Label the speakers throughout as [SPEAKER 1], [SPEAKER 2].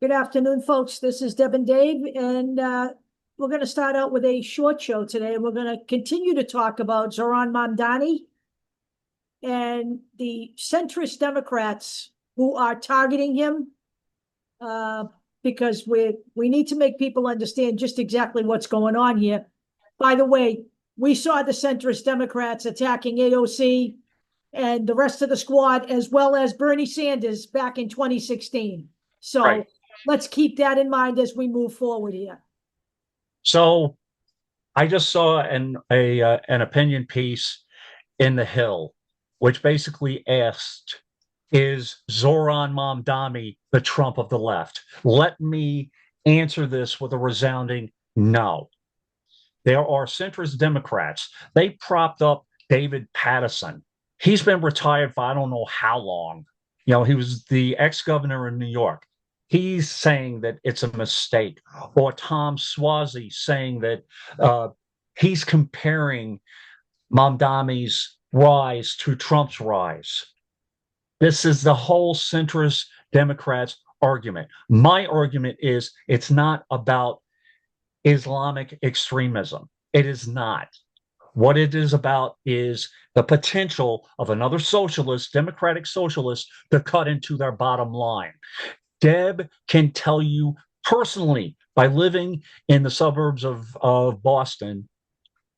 [SPEAKER 1] Good afternoon, folks. This is Deb and Dave, and we're going to start out with a short show today. We're going to continue to talk about Zoran Mamdani and the centrist Democrats who are targeting him, because we need to make people understand just exactly what's going on here. By the way, we saw the centrist Democrats attacking AOC and the rest of the squad, as well as Bernie Sanders back in 2016. So
[SPEAKER 2] Right.
[SPEAKER 1] let's keep that in mind as we move forward here.
[SPEAKER 2] So I just saw an opinion piece in The Hill, which basically asked, "Is Zoran Mamdani the Trump of the left?" Let me answer this with a resounding no. There are centrist Democrats. They propped up David Paterson. He's been retired for I don't know how long. He was the ex-governor in New York. He's saying that it's a mistake. Or Tom Suozzi saying that he's comparing Mamdani's rise to Trump's rise. This is the whole centrist Democrats argument. My argument is it's not about Islamic extremism. It is not. What it is about is the potential of another socialist, democratic socialist, to cut into their bottom line. Deb can tell you personally, by living in the suburbs of Boston,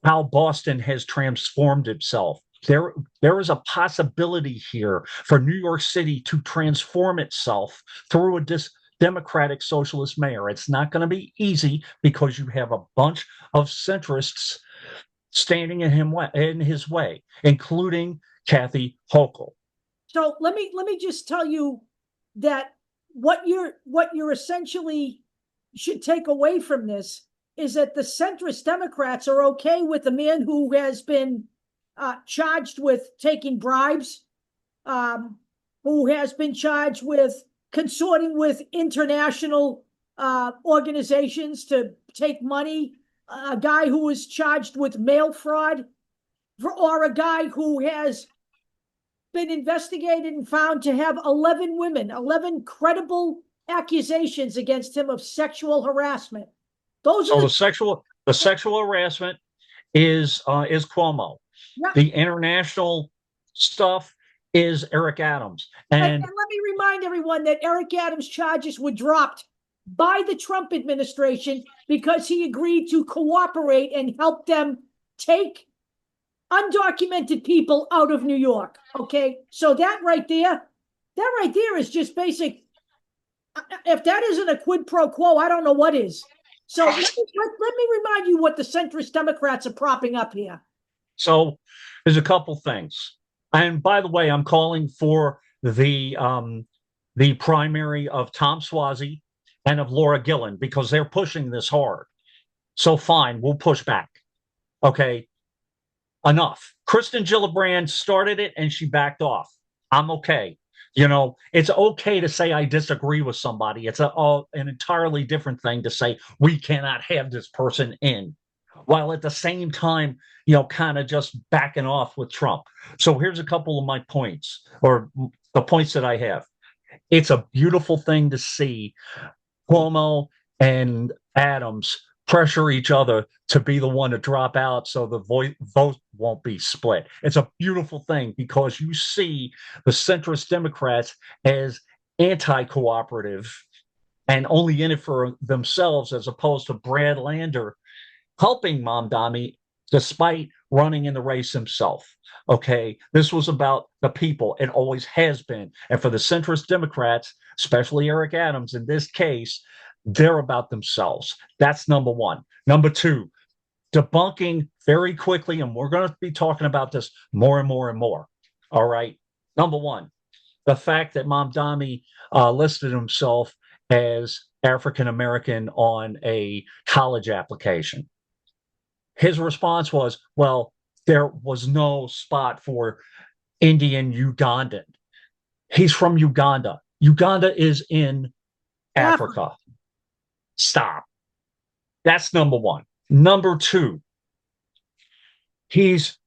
[SPEAKER 2] how Boston has transformed itself. There is a possibility here for New York City to transform itself through a democratic socialist mayor. It's not going to be easy because you have a bunch of centrists standing in his way, including Kathy Hochul.
[SPEAKER 1] So let me just tell you that what you're essentially should take away from this is that the centrist Democrats are okay with a man who has been charged with taking bribes, who has been charged with consorting with international organizations to take money, a guy who is charged with mail fraud, or a guy who has been investigated and found to have 11 credible accusations against him of sexual harassment. Those
[SPEAKER 2] So
[SPEAKER 1] are
[SPEAKER 2] the sexual harassment is Cuomo.
[SPEAKER 1] yeah.
[SPEAKER 2] The international stuff is Eric Adams.
[SPEAKER 1] And
[SPEAKER 2] And
[SPEAKER 1] let me remind everyone that Eric Adams' charges were dropped by the Trump administration because he agreed to cooperate and help them take undocumented people out of New York. Okay, so that right there is just basic. If that isn't a quid pro quo, I don't know what is. So let me remind you what the centrist Democrats are propping up here.
[SPEAKER 2] so there's a couple things. And by the way, I'm calling for the primary of Tom Suozzi and of Laura Gillen because they're pushing this hard. So fine, we'll push back. Okay, enough. Kristen Gillibrand started it and she backed off. I'm okay. It's okay to say I disagree with somebody. It's an entirely different thing to say we cannot have this person in, while at the same time, kind of just backing off with Trump. So here's a couple of my points, or the points that I have. It's a beautiful thing to see Cuomo and Adams pressure each other to be the one to drop out so the vote won't be split. It's a beautiful thing because you see the centrist Democrats as anti-cooperative and only in it for themselves, as opposed to Brad Lander helping Mamdani despite running in the race himself. Okay, this was about the people. It always has been. And for the centrist Democrats, especially Eric Adams in this case, they're about themselves. That's number one. Number two, debunking very quickly, and we're going to be talking about this more and more and more. All right. Number one, the fact that Mamdani listed himself as African American on a college application. His response was, well, there was no spot for Indian Ugandan. He's from Uganda. Uganda is in
[SPEAKER 1] Africa.
[SPEAKER 2] Africa. Stop. That's number one. Number two, he's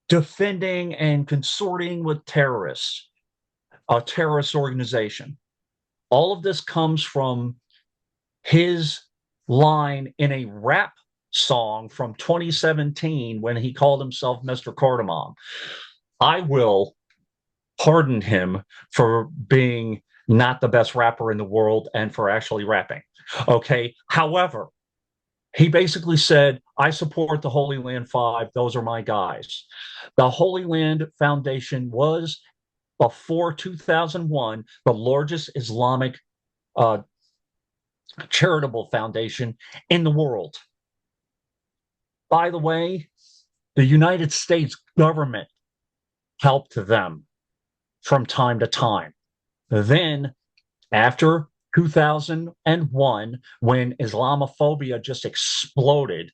[SPEAKER 2] defending and consorting with terrorists, a terrorist organization. All of this comes from his line in a rap song from 2017 when he called himself Mr. Cardamom. I will pardon him for being not the best rapper in the world and for actually rapping. Okay. However, he basically said, I support the Holy Land Five. Those are my guys. The Holy Land Foundation was, before 2001, the largest Islamic charitable foundation in the world. By the way, the United States government helped them from time to time. Then, after 2001, when Islamophobia just exploded,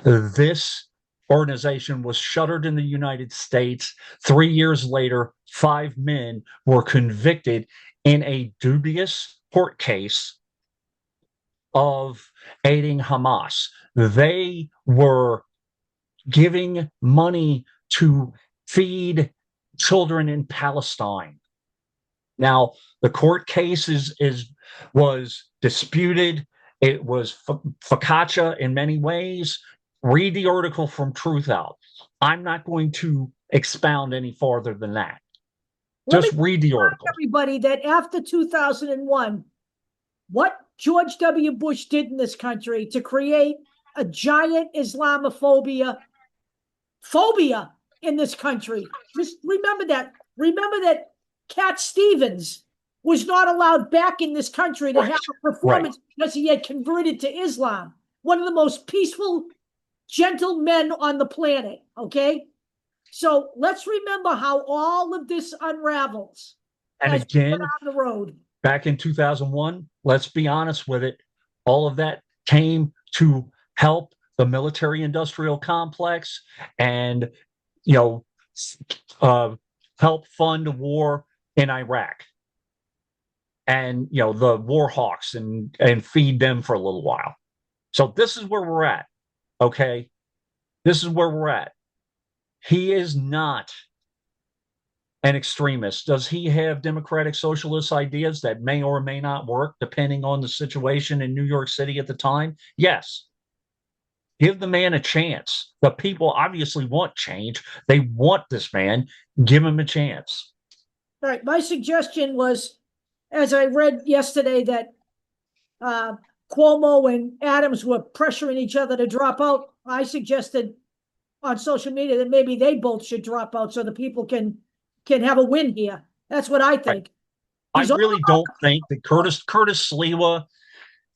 [SPEAKER 2] this organization was shuttered in the United States. 3 years later, 5 men were convicted in a dubious court case of aiding Hamas. They were giving money to feed children in Palestine. Now, the court case was disputed. It was focaccia in many ways. Read the article from Truth Out. I'm not going to expound any farther than that. Just read the article.
[SPEAKER 1] Everybody, that after 2001, what George W. Bush did in this country to create a giant Islamophobia phobia in this country. Just remember that. Remember that Cat Stevens was not allowed back in this country to have a performance because he had converted to Islam. One of the most peaceful, gentle men on the planet, okay? So let's remember how all of this unravels.
[SPEAKER 2] And again,
[SPEAKER 1] on the road.
[SPEAKER 2] Back in 2001, let's be honest with it, all of that came to help the military-industrial complex and, help fund the war in Iraq. And, the war hawks and feed them for a little while. So this is where we're at, okay? This is where we're at. He is not an extremist. Does he have democratic socialist ideas that may or may not work depending on the situation in New York City at the time? Yes. Give the man a chance. The people obviously want change. They want this man. Give him a chance.
[SPEAKER 1] All right. My suggestion was, as I read yesterday, that Cuomo and Adams were pressuring each other to drop out. I suggested on social media that maybe they both should drop out so the people can have a win here. That's what I think.
[SPEAKER 2] Right. I really don't think that Curtis Sliwa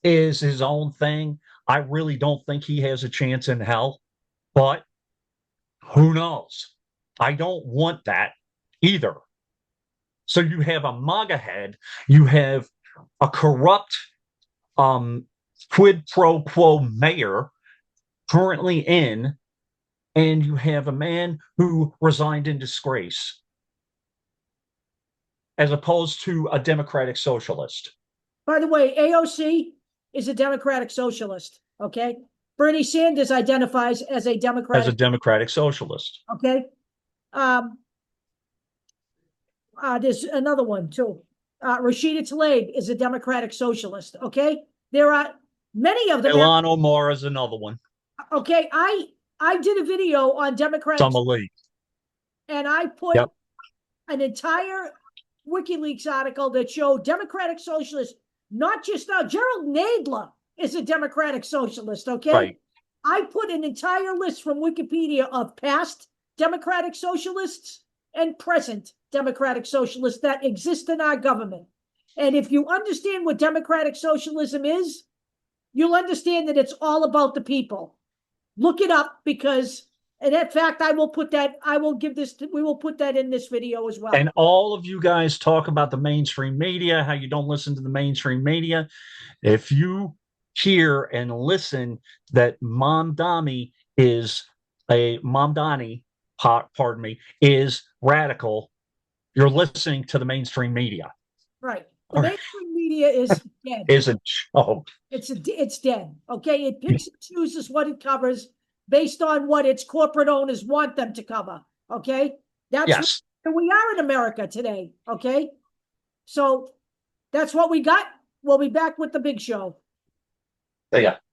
[SPEAKER 2] is his own thing. I really don't think he has a chance in hell, but who knows? I don't want that either. So you have a MAGA head, you have a corrupt quid pro quo mayor currently in, and you have a man who resigned in disgrace, as opposed to a democratic socialist.
[SPEAKER 1] By the way, AOC is a democratic socialist, okay? Bernie Sanders identifies as a democratic
[SPEAKER 2] socialist.
[SPEAKER 1] Okay. There's another one too. Rashida Tlaib is a democratic socialist, okay? There are many of them.
[SPEAKER 2] Ilhan Omar is another one.
[SPEAKER 1] Okay, I did a video on democratic, and I put an entire WikiLeaks article that showed democratic socialists, not just now. Gerald Nadler is a democratic socialist, okay?
[SPEAKER 2] Right.
[SPEAKER 1] I put an entire list from Wikipedia of past democratic socialists and present democratic socialists that exist in our government. And if you understand what democratic socialism is, you'll understand that it's all about the people. Look it up, because, and in fact, we will put that in this video as well.
[SPEAKER 2] And all of you guys talk about the mainstream media, how you don't listen to the mainstream media. If you hear and listen that Mamdani is radical, you're listening to the mainstream media.
[SPEAKER 1] Right. The mainstream media is dead.
[SPEAKER 2] Is a joke.
[SPEAKER 1] It's dead. Okay. It picks and chooses what it covers based on what its corporate owners want them to cover. Okay. That's where we are in America today. Okay. So that's what we got. We'll be back with the big show.
[SPEAKER 2] See ya.